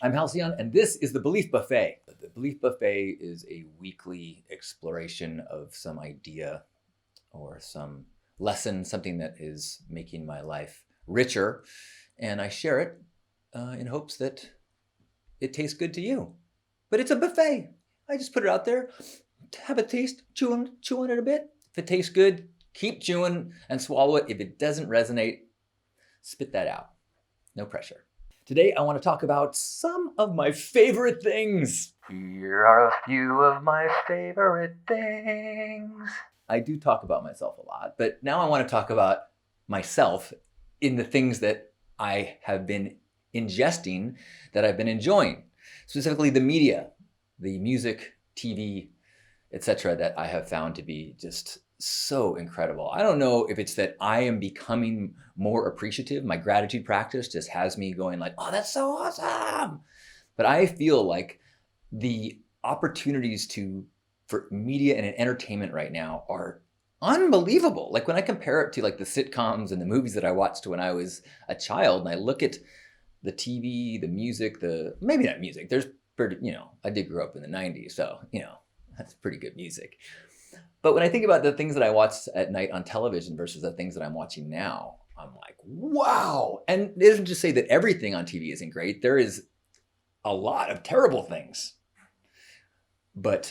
I'm Halcyon, and this is the Belief Buffet. The Belief Buffet is a weekly exploration of some idea or some lesson, something that is making my life richer, and I share it in hopes that it tastes good to you. But it's a buffet. I just put it out there, have a taste, chew on it a bit. If it tastes good, keep chewing and swallow it. If it doesn't resonate, spit that out. No pressure. Today, I want to talk about some of my favorite things. Here are a few of my favorite things. I do talk about myself a lot, but now I want to talk about myself in the things that I have been ingesting, that I've been enjoying. Specifically the media, the music, TV, etc., that I have found to be just so incredible. I don't know if it's that I am becoming more appreciative. My gratitude practice just has me going like, oh, that's so awesome. But I feel like the opportunities for media and entertainment right now are unbelievable. Like when I compare it to like the sitcoms and the movies that I watched when I was a child, and I look at the TV, the music, maybe not music. There's pretty, I did grow up in the 90s, so, that's pretty good music. But when I think about the things that I watched at night on television versus the things that I'm watching now, I'm like, wow. And it doesn't just say that everything on TV isn't great. There is a lot of terrible things. But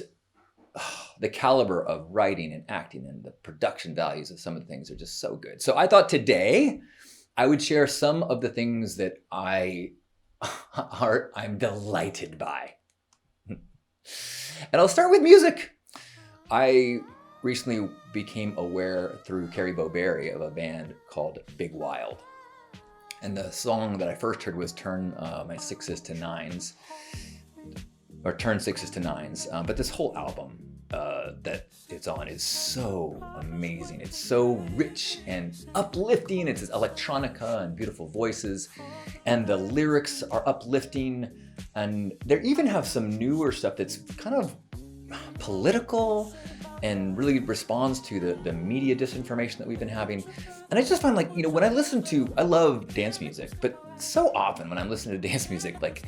the caliber of writing and acting and the production values of some of the things are just so good. So I thought today I would share some of the things that I'm delighted by. And I'll start with music. I recently became aware through Carrie Boberry of a band called Big Wild. And the song that I first heard was Turn Sixes to Nines. But this whole album that it's on is so amazing. It's so rich and uplifting. It's electronica and beautiful voices. And the lyrics are uplifting. And they even have some newer stuff that's kind of political and really responds to the media disinformation that we've been having. And I just find like, when I love dance music, but so often when I'm listening to dance music, like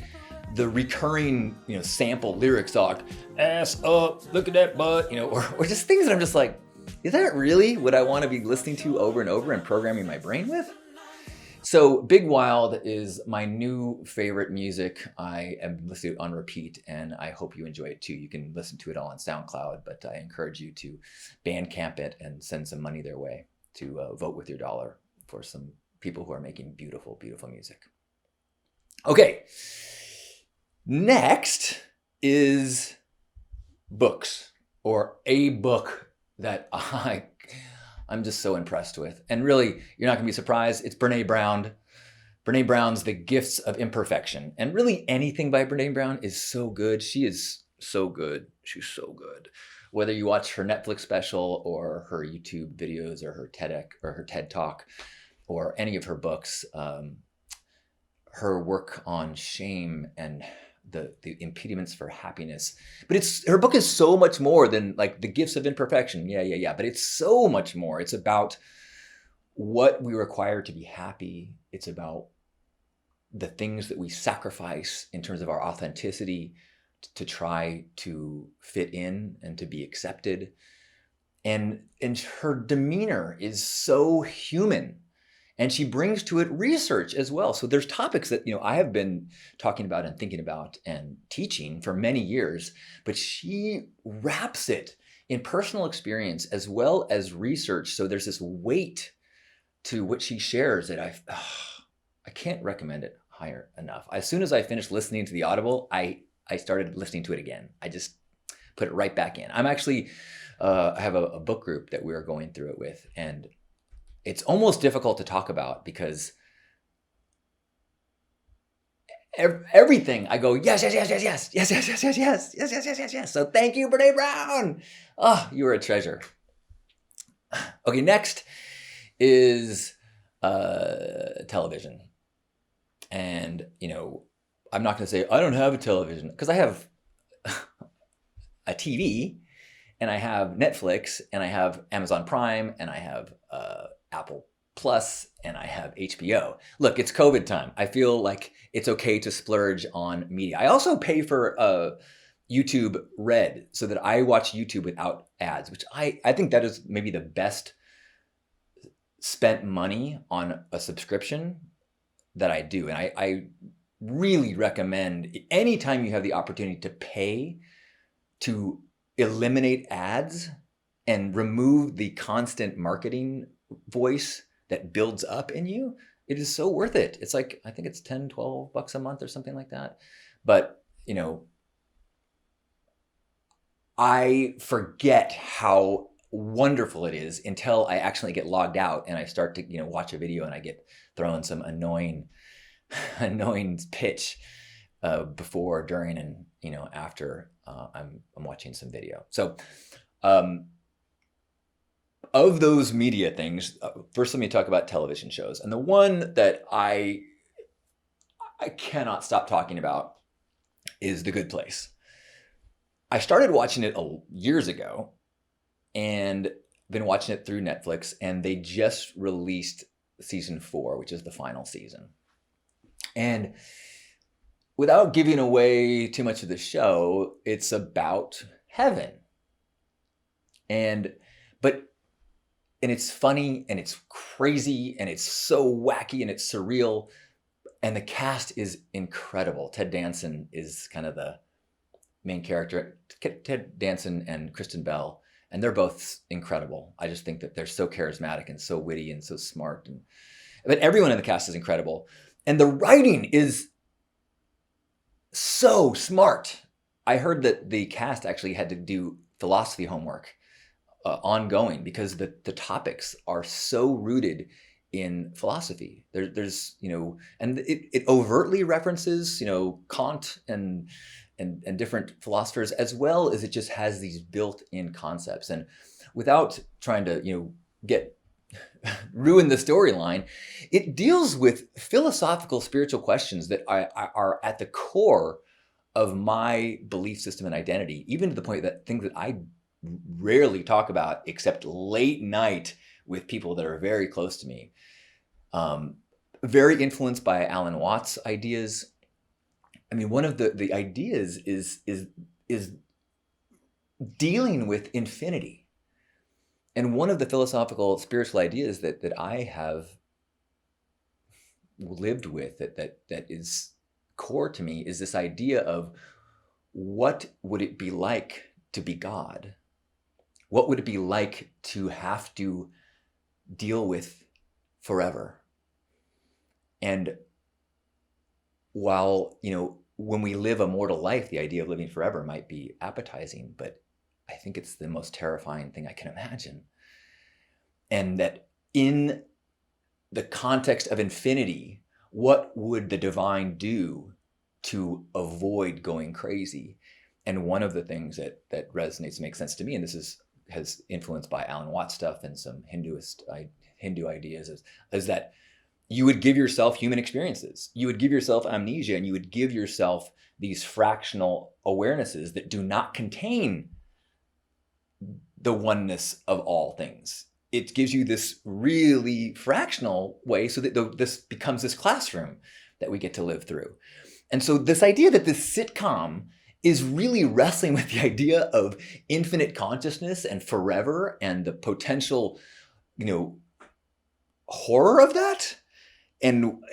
the recurring, sample lyrics talk, ass up, look at that butt, or just things that I'm just like, is that really what I want to be listening to over and over and programming my brain with? So Big Wild is my new favorite music. I am listening to it on repeat, and I hope you enjoy it too. You can listen to it all on SoundCloud, but I encourage you to Bandcamp it and send some money their way to vote with your dollar for some people who are making beautiful, beautiful music. Okay, next is books, or a book that I'm just so impressed with. And really, you're not going to be surprised. It's Brene Brown. Brene Brown's The Gifts of Imperfection. And really anything by Brene Brown is so good. She is so good. She's so good. Whether you watch her Netflix special or her YouTube videos or her TEDx or her TED Talk or any of her books, her work on shame and the impediments for happiness. But her book is so much more than like The Gifts of Imperfection. Yeah. But it's so much more. It's about what we require to be happy. It's about the things that we sacrifice in terms of our authenticity to try to fit in and to be accepted. And her demeanor is so human. And she brings to it research as well. So there's topics that, I have been talking about and thinking about and teaching for many years, but she wraps it in personal experience as well as research. So there's this weight to what she shares that I can't recommend it higher enough. As soon as I finished listening to the Audible, I started listening to it again. I just put it right back in. I'm actually, I have a book group that we're going through it with, and it's almost difficult to talk about because everything I go, yes. So thank you, Brene Brown. Oh, you are a treasure. Okay, next is television. And, I'm not going to say I don't have a television because I have a TV and I have Netflix and I have Amazon Prime and I have Apple Plus, and I have HBO. Look, it's COVID time. I feel like it's okay to splurge on media. I also pay for YouTube Red so that I watch YouTube without ads, which I think that is maybe the best spent money on a subscription that I do. And I really recommend anytime you have the opportunity to pay to eliminate ads and remove the constant marketing voice that builds up in you, it is so worth it. It's like, I think it's 10, 12 bucks a month or something like that. But, you know, I forget how wonderful it is until I actually get logged out and I start to, you know, watch a video and I get thrown some annoying pitch before, during, and, you know, after I'm watching some video. So of those media things, first let me talk about television shows. And the one that I cannot stop talking about is The Good Place. I started watching it years ago and been watching it through Netflix, and they just released season 4, which is the final season. And without giving away too much of the show, it's about heaven. And it's funny and it's crazy and it's so wacky and it's surreal. And the cast is incredible. Ted Danson is kind of the main character. Ted Danson and Kristen Bell, and they're both incredible. I just think that they're so charismatic and so witty and so smart. But everyone in the cast is incredible. And the writing is so smart. I heard that the cast actually had to do philosophy homework ongoing because the topics are so rooted in philosophy. There's, you know, and it overtly references, you know, Kant and different philosophers, as well as it just has these built-in concepts. And without trying to, you know, ruin the storyline, it deals with philosophical, spiritual questions that are at the core of my belief system and identity, even to the point that things that I rarely talk about except late night with people that are very close to me. Very influenced by Alan Watts' ideas. I mean, one of the ideas is dealing with infinity. And one of the philosophical spiritual ideas that I have lived with that is core to me is this idea of what would it be like to be God? What would it be like to have to deal with forever? And while, you know, when we live a mortal life, the idea of living forever might be appetizing, but I think it's the most terrifying thing I can imagine. And that in the context of infinity, what would the divine do to avoid going crazy? And one of the things that resonates, makes sense to me, and this has influenced by Alan Watts stuff and some Hindu ideas, is that you would give yourself human experiences. You would give yourself amnesia, and you would give yourself these fractional awarenesses that do not contain the oneness of all things. It gives you this really fractional way so that this becomes this classroom that we get to live through. And so this idea that this sitcom is really wrestling with the idea of infinite consciousness and forever and the potential, you know, horror of that. And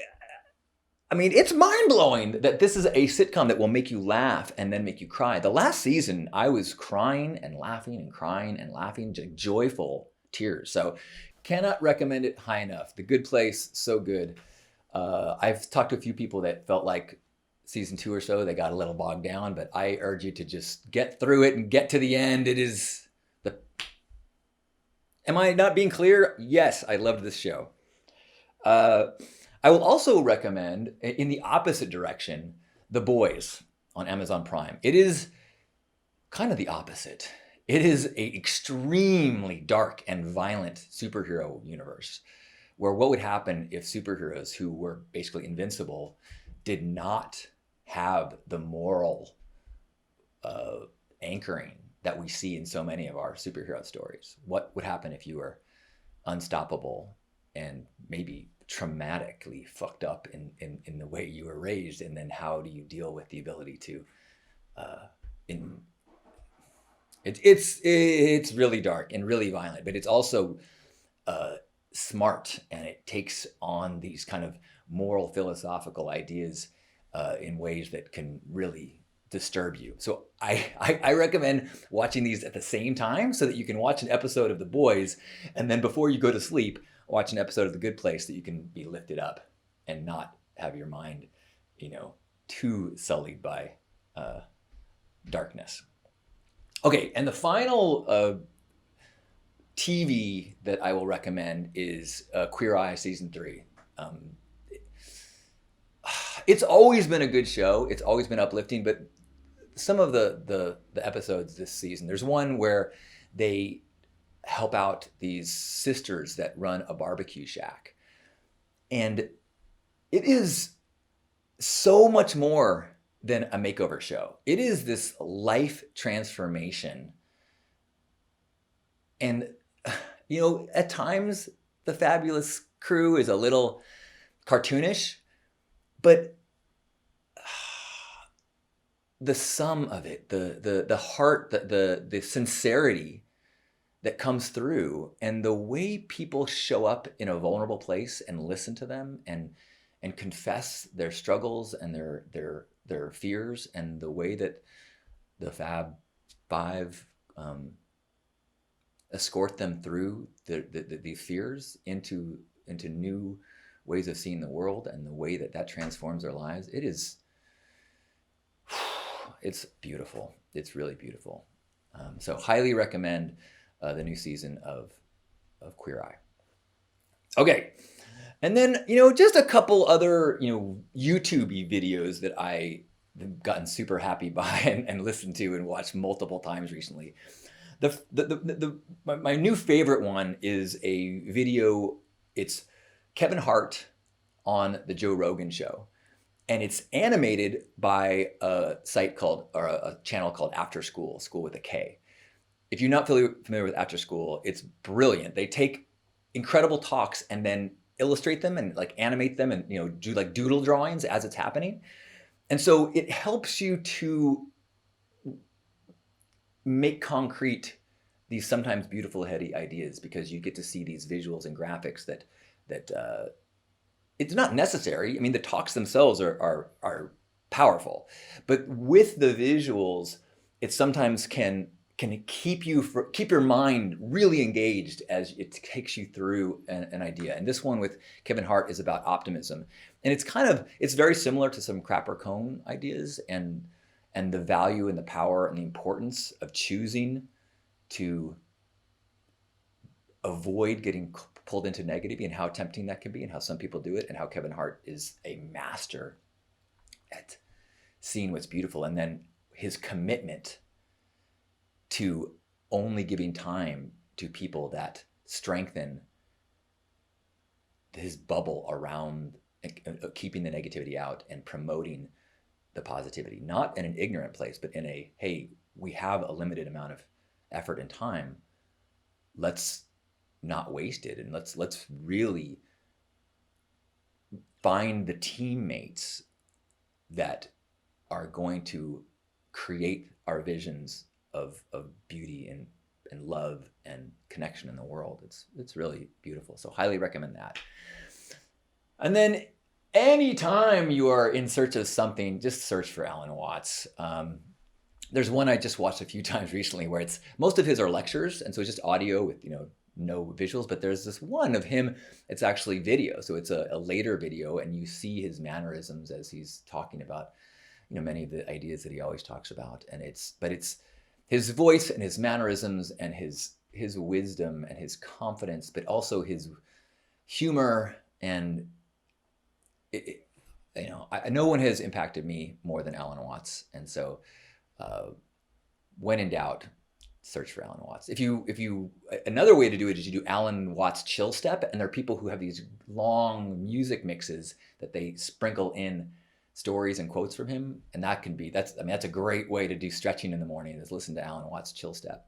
I mean, it's mind-blowing that this is a sitcom that will make you laugh and then make you cry. The last season, I was crying and laughing, joyful tears. So cannot recommend it high enough. The Good Place, so good. I've talked to a few people that felt like season 2 or so, they got a little bogged down, but I urge you to just get through it and get to the end. It is Am I not being clear? Yes, I loved this show. I will also recommend, in the opposite direction, The Boys on Amazon Prime. It is kind of the opposite. It is an extremely dark and violent superhero universe where what would happen if superheroes who were basically invincible did not have the moral anchoring that we see in so many of our superhero stories. What would happen if you were unstoppable and maybe traumatically fucked up in the way you were raised, and then how do you deal with the ability to in it's really dark and really violent, but it's also smart, and it takes on these kind of moral philosophical ideas in ways that can really disturb you. So I recommend watching these at the same time so that you can watch an episode of The Boys, and then before you go to sleep, watch an episode of The Good Place, that you can be lifted up and not have your mind, too sullied by darkness. Okay, and the final TV that I will recommend is Queer Eye Season 3. It's always been a good show. It's always been uplifting, but some of the episodes this season, there's one where they help out these sisters that run a barbecue shack. And it is so much more than a makeover show. It is this life transformation. And, at times the fabulous crew is a little cartoonish, but the sum of it, the heart, the sincerity that comes through, and the way people show up in a vulnerable place and listen to them and confess their struggles and their fears, and the way that the Fab Five escort them through these fears into new ways of seeing the world, and the way that transforms their lives. It's beautiful. It's really beautiful. So highly recommend the new season of Queer Eye. Okay. And then, just a couple other, YouTube videos that I've gotten super happy by and listened to and watched multiple times recently. My new favorite one is a video. It's Kevin Hart on the Joe Rogan show. And it's animated by a channel called After School with a K. If you're not familiar with After School, it's brilliant. They take incredible talks and then illustrate them and animate them and do doodle drawings as it's happening. And so it helps you to make concrete these sometimes beautiful heady ideas, because you get to see these visuals and graphics that it's not necessary. I mean, the talks themselves are powerful, but with the visuals, it sometimes can keep your mind really engaged as it takes you through an idea. And this one with Kevin Hart is about optimism, and it's very similar to some Crapper Cone ideas, and the value and the power and the importance of choosing to avoid getting pulled into negativity, and how tempting that can be, and how some people do it, and how Kevin Hart is a master at seeing what's beautiful, and then his commitment to only giving time to people that strengthen his bubble around keeping the negativity out and promoting the positivity, not in an ignorant place, but in a, hey, we have a limited amount of effort and time. Let's not waste it, and let's really find the teammates that are going to create our visions of beauty and love and connection in the world. It's really beautiful. So highly recommend that. And then anytime you are in search of something, just search for Alan Watts. There's one I just watched a few times recently where most of his are lectures, and so it's just audio with no visuals, but there's this one of him, it's actually video. So it's a later video, and you see his mannerisms as he's talking about, many of the ideas that he always talks about. And it's his voice and his mannerisms and his wisdom and his confidence, but also his humor. And no one has impacted me more than Alan Watts. And so when in doubt, search for Alan Watts. If you another way to do it is you do Alan Watts Chill Step, and there are people who have these long music mixes that they sprinkle in stories and quotes from him, and that's a great way to do stretching in the morning, is listen to Alan Watts Chill Step.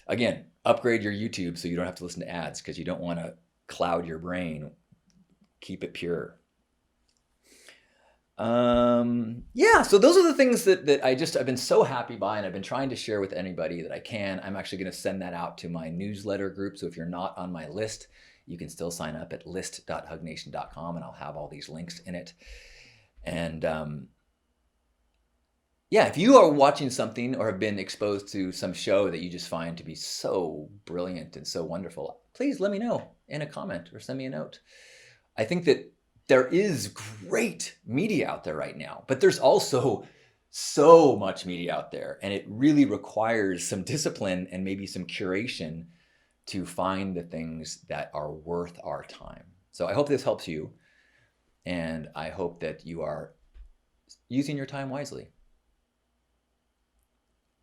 Again, upgrade your YouTube so you don't have to listen to ads, because you don't want to cloud your brain. Keep it pure. Yeah, so those are the things that I've been so happy by, and I've been trying to share with anybody that I can. I'm actually going to send that out to my newsletter group. So if you're not on my list, you can still sign up at list.hugnation.com, and I'll have all these links in it. And yeah, if you are watching something or have been exposed to some show that you just find to be so brilliant and so wonderful, please let me know in a comment or send me a note. I think that there is great media out there right now, but there's also so much media out there, and it really requires some discipline and maybe some curation to find the things that are worth our time. So I hope this helps you, and I hope that you are using your time wisely,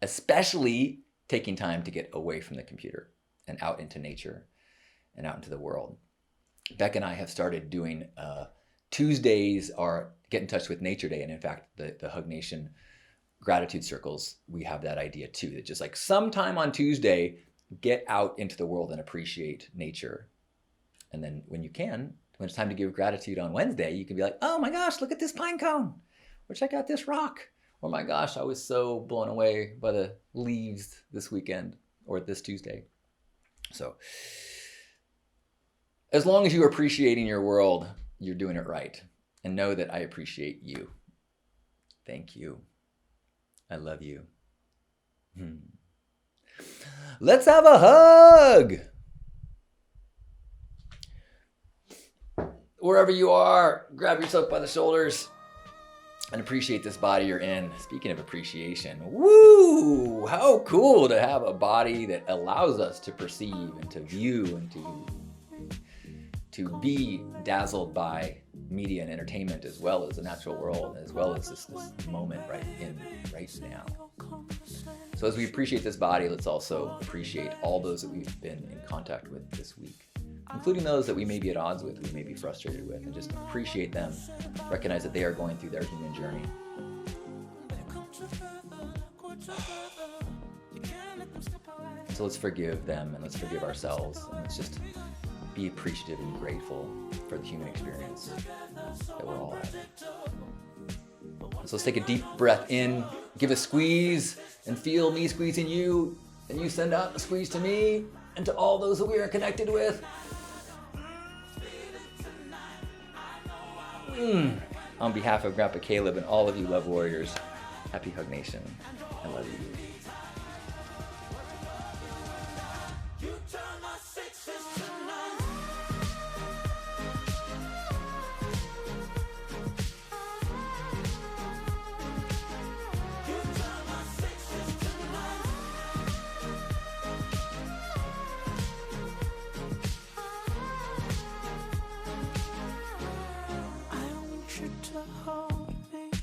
especially taking time to get away from the computer and out into nature and out into the world. Beck and I have started doing Tuesdays are Get in Touch with Nature Day. And in fact, the Hug Nation gratitude circles, we have that idea too. That just like sometime on Tuesday, get out into the world and appreciate nature. And then when you can, when it's time to give gratitude on Wednesday, you can be like, oh my gosh, look at this pine cone. Or check out this rock. Or my gosh, I was so blown away by the leaves this weekend or this Tuesday. So as long as you're appreciating your world, you're doing it right. And know that I appreciate you. Thank you. I love you. Let's have a hug. Wherever you are, grab yourself by the shoulders and appreciate this body you're in. Speaking of appreciation, woo! How cool to have a body that allows us to perceive and to view and to be dazzled by media and entertainment, as well as the natural world, as well as this moment right now. So as we appreciate this body, let's also appreciate all those that we've been in contact with this week, including those that we may be at odds with, we may be frustrated with, and just appreciate them, recognize that they are going through their human journey. So let's forgive them, and let's forgive ourselves, and let's just be appreciative and grateful for the human experience that we're all having. So let's take a deep breath in, give a squeeze, and feel me squeezing you, and you send out a squeeze to me and to all those that we are connected with. On behalf of Grandpa Caleb and all of you Love Warriors, happy Hug Nation. I love you. To